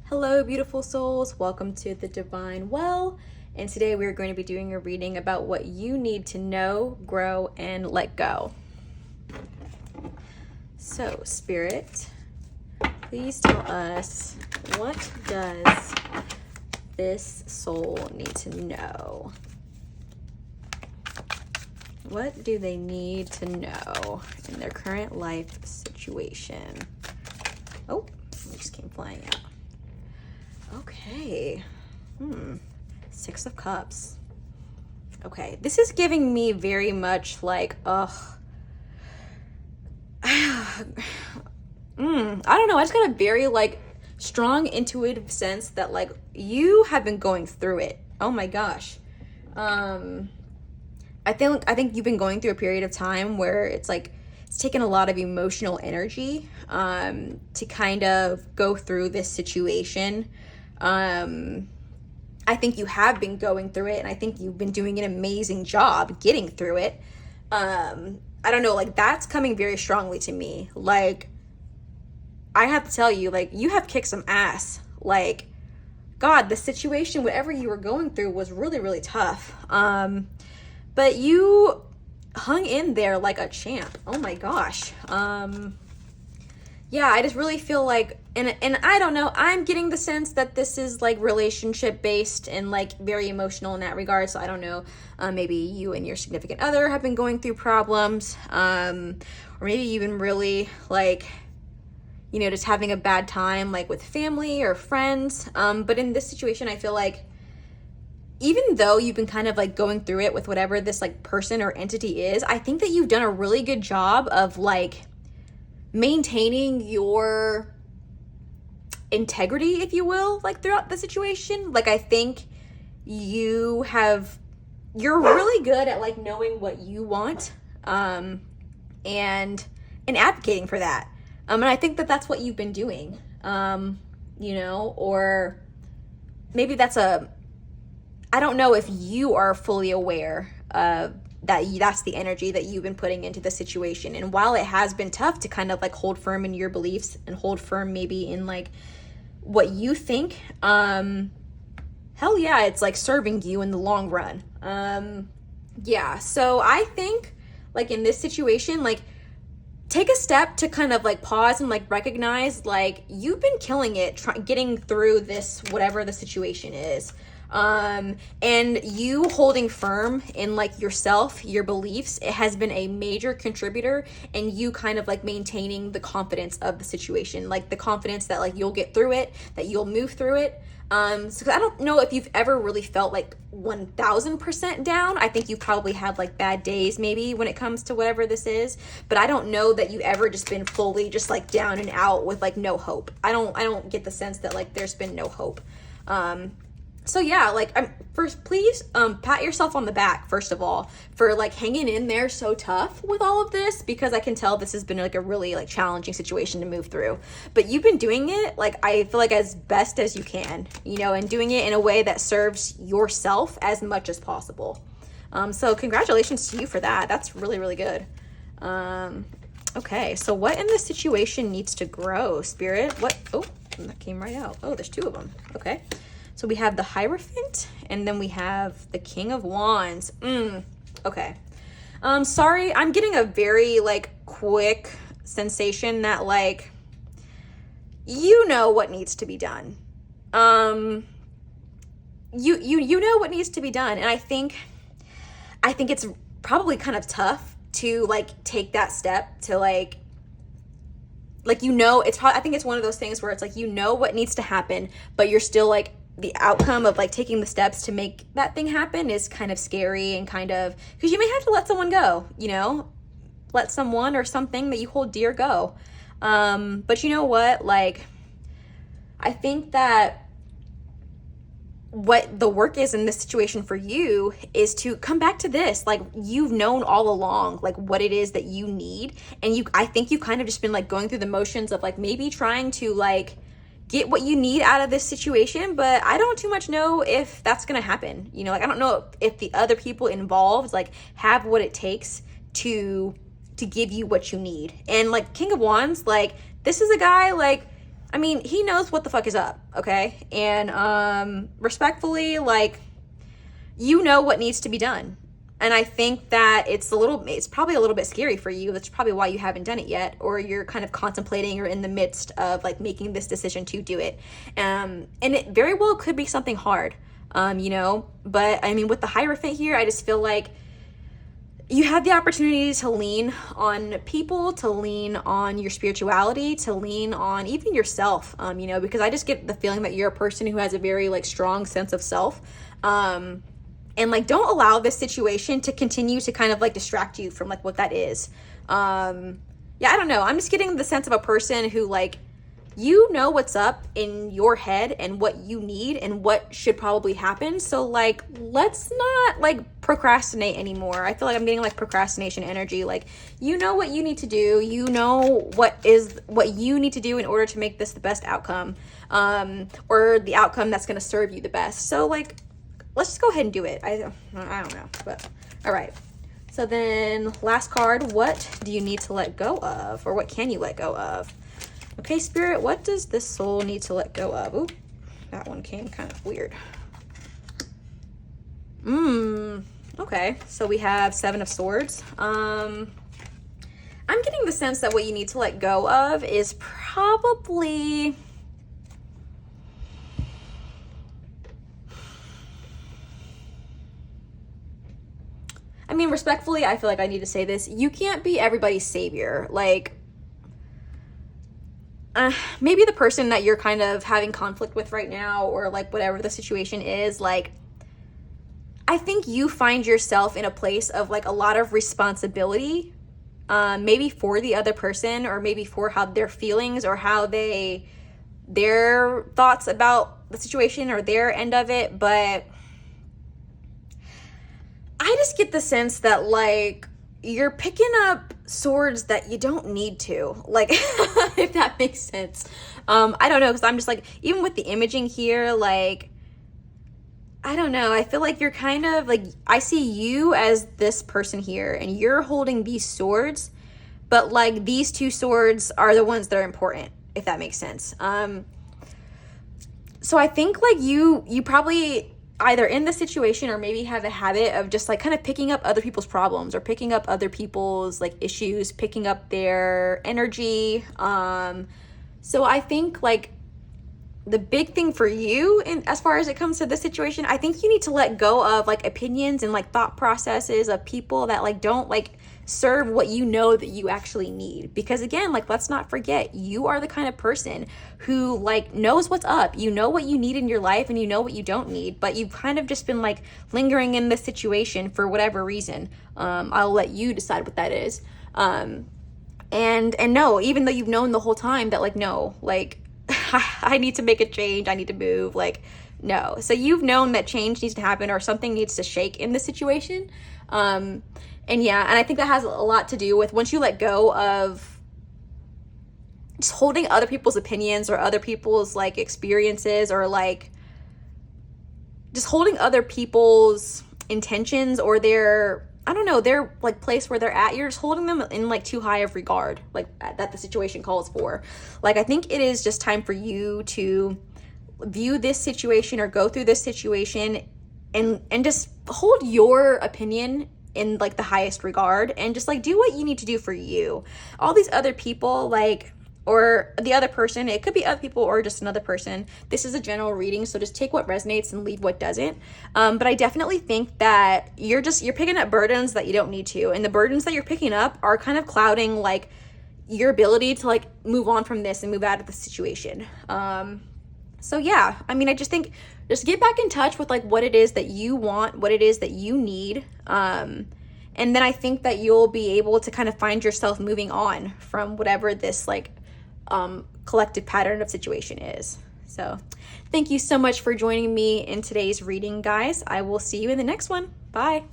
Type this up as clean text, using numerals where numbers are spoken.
Hello, beautiful souls. Welcome to the Divine Well. And today we're going to be doing a reading about what you need to know, grow, and let go. So, Spirit, please tell us, what does this soul need to know? What do they need to know in their current life situation? Oh, it just came flying out. Okay. Six of Cups. Okay, this is giving me very much like, I don't know. I just got a very like strong intuitive sense that like you have been going through it. Oh my gosh. I think you've been going through a period of time where it's like it's taken a lot of emotional energy to kind of go through this situation. I think you have been going through it, and I think you've been doing an amazing job getting through it. I don't know, like that's coming very strongly to me. Like, I have to tell you, like, you have kicked some ass. Like, God, the situation, whatever you were going through was really, really tough. But you hung in there like a champ. Oh my gosh. Yeah, I just really feel like, and I don't know, I'm getting the sense that this is like relationship based and like very emotional in that regard. So I don't know, maybe you and your significant other have been going through problems, or maybe you've been really like, you know, just having a bad time like with family or friends. But in this situation, I feel like even though you've been kind of like going through it with whatever this like person or entity is, I think that you've done a really good job of like maintaining your integrity, if you will, like throughout the situation. Like, I think you're really good at like knowing what you want, and advocating for that. And I think that that's what you've been doing, you know, or maybe I don't know if you are fully aware of that's the energy that you've been putting into the situation. And while it has been tough to kind of like hold firm in your beliefs and hold firm maybe in like what you think, hell yeah, it's like serving you in the long run. Yeah, so I think like in this situation, like take a step to kind of like pause and like recognize like you've been killing it getting through this, whatever the situation is. And you holding firm in like yourself, your beliefs, it has been a major contributor, and you kind of like maintaining the confidence of the situation, like the confidence that like you'll get through it, that you'll move through it. So I don't know if you've ever really felt like 1000% down. I think you've probably had like bad days maybe when it comes to whatever this is, but I don't know that you've ever just been fully just like down and out with like no hope. I don't get the sense that like there's been no hope. So yeah, like first, please pat yourself on the back, first of all, for like hanging in there so tough with all of this, because I can tell this has been like a really like challenging situation to move through. But you've been doing it, like I feel like as best as you can, you know, and doing it in a way that serves yourself as much as possible. So congratulations to you for that. That's really, really good. Okay, so what in this situation needs to grow, Spirit? What? Oh, that came right out. Oh, there's two of them. Okay. So we have the Hierophant, and then we have the King of Wands. Okay. Sorry, I'm getting a very, like, quick sensation that, like, you know what needs to be done. You know what needs to be done, and I think it's probably kind of tough to, like, take that step to, like, you know, I think it's one of those things where it's, like, you know what needs to happen, but you're still, like, the outcome of like taking the steps to make that thing happen is kind of scary, and kind of, because you may have to let someone go, you know, let someone or something that you hold dear go. But you know what, like, I think that what the work is in this situation for you is to come back to this, like you've known all along, like what it is that you need. And I think you've kind of just been like going through the motions of like maybe trying to like get what you need out of this situation, but I don't too much know if that's gonna happen. You know, like I don't know if the other people involved like have what it takes to give you what you need. And like King of Wands, like this is a guy like I mean, he knows what the fuck is up, okay? And respectfully, like, you know what needs to be done. And I think that it's probably a little bit scary for you. That's probably why you haven't done it yet, or you're kind of contemplating or in the midst of like making this decision to do it. And it very well could be something hard, you know, but I mean, with the Hierophant here, I just feel like you have the opportunity to lean on people, to lean on your spirituality, to lean on even yourself, you know, because I just get the feeling that you're a person who has a very like strong sense of self. And like, don't allow this situation to continue to kind of like distract you from like what that is. Yeah, I don't know. I'm just getting the sense of a person who like, you know what's up in your head and what you need and what should probably happen. So like, let's not like procrastinate anymore. I feel like I'm getting like procrastination energy. Like, you know what you need to do. You know what you need to do in order to make this the best outcome, or the outcome that's going to serve you the best. So like, let's just go ahead and do it. I don't know, but all right. So then last card, what do you need to let go of, or what can you let go of? Okay, Spirit, what does this soul need to let go of? Ooh, that one came kind of weird. Okay, so we have Seven of Swords. I'm getting the sense that what you need to let go of is probably... I mean, respectfully, I feel like I need to say this. You can't be everybody's savior. Like, maybe the person that you're kind of having conflict with right now, or like whatever the situation is, like, I think you find yourself in a place of like a lot of responsibility, maybe for the other person, or maybe for how their feelings or how their thoughts about the situation or their end of it. But I just get the sense that like you're picking up swords that you don't need to, like, if that makes sense. I don't know, because I'm just like, even with the imaging here, like, I don't know, I feel like you're kind of like, I see you as this person here and you're holding these swords, but like these two swords are the ones that are important, if that makes sense. So I think like you probably either in the situation or maybe have a habit of just like kind of picking up other people's problems or picking up other people's like issues, picking up their energy. So I think like the big thing for you, in as far as it comes to this situation, I think you need to let go of like opinions and like thought processes of people that like don't like serve what you know that you actually need. Because again, like, let's not forget, you are the kind of person who like knows what's up. You know what you need in your life and you know what you don't need, but you've kind of just been like lingering in this situation for whatever reason. I'll let you decide what that is. And no, even though you've known the whole time that like, no, like I need to make a change, I need to move, like, no. So you've known that change needs to happen or something needs to shake in the situation. And yeah, and I think that has a lot to do with once you let go of just holding other people's opinions or other people's like experiences, or like just holding other people's intentions or their, I don't know, their like place where they're at, you're just holding them in like too high of regard, like that the situation calls for. Like, I think it is just time for you to view this situation or go through this situation and just hold your opinion in like the highest regard, and just like do what you need to do for you. All these other people, like, or the other person, it could be other people or just another person. This is a general reading, so just take what resonates and leave what doesn't. But I definitely think that you're picking up burdens that you don't need to, and the burdens that you're picking up are kind of clouding like your ability to like move on from this and move out of the situation. So yeah, I mean, I just think just get back in touch with like what it is that you want, what it is that you need. And then I think that you'll be able to kind of find yourself moving on from whatever this like collective pattern of situation is. So thank you so much for joining me in today's reading, guys. I will see you in the next one. Bye.